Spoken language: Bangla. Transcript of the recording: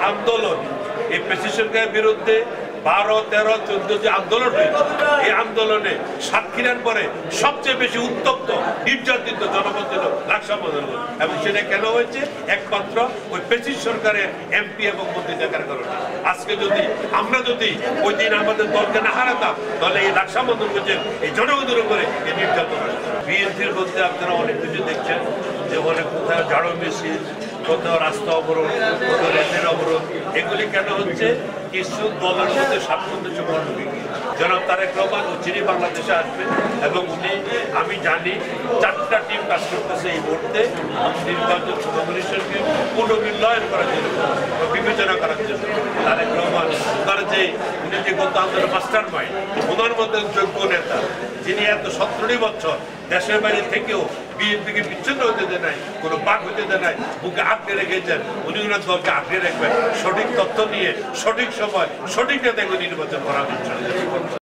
আন্দোলন এই পেশি সরকারের বিরুদ্ধে 12, 13, 14 যে আন্দোলন হয়েছে, এই আন্দোলনে সাতক্ষীরার পরে সবচেয়ে বেশি উত্তপ্ত নির্যাতিত জনগণ ছিল লাকসাম আন্দোলন। এবং সেটা কেন হয়েছে? একমাত্র ওই পেশি সরকারের এমপি এবং মন্ত্রী দেখার কারণে। আজকে আমরা যদি ওই দিন আমাদের দলকে না হারাতাম, তাহলে এই লাকসাম আন্দোলনের এই জনগণের উপরে এই নির্যাতন আসতো। বিএনপির মধ্যে আপনারা অনেক কিছু দেখছেন, যে অনেক কোথাও ঝাড়ু মিছিল, কোথাও রাস্তা অবরোধ, কোথাও রেলের অবরোধ। এগুলি কেন হচ্ছে? কিছু দলের মধ্যে সামঞ্জস্য ঢুকে গিয়ে জনাব তারেক রহমান চিনি বাংলাদেশে আসবে এবং উনি, আমি জানি 4টা টিম কাজ করতেছে এই মুহূর্তে নির্বাচন কমিশনকে পুনর্মূল্যায়ন করার জন্য, বিবেচনা করার জন্য। তারেক রহমান তার যে উনি যে গত আন্দোলন মাস্টার মাইন্ড, ওনার মধ্যে যোগ্য নেতা, যিনি এত 17 বছর দেশের বাইরে থেকেও বিএনপিকে বিচ্ছিন্ন হতে দেয় নাই, কোনো বাক হতে দেয় নাই, বুকে আঁকড়ে রেখেছেন। উনি ওনার দলকে আঁকড়ে রাখবেন, সঠিক তথ্য নিয়ে সঠিক সময় সঠিক নেতাকে নির্বাচন করার জন্য।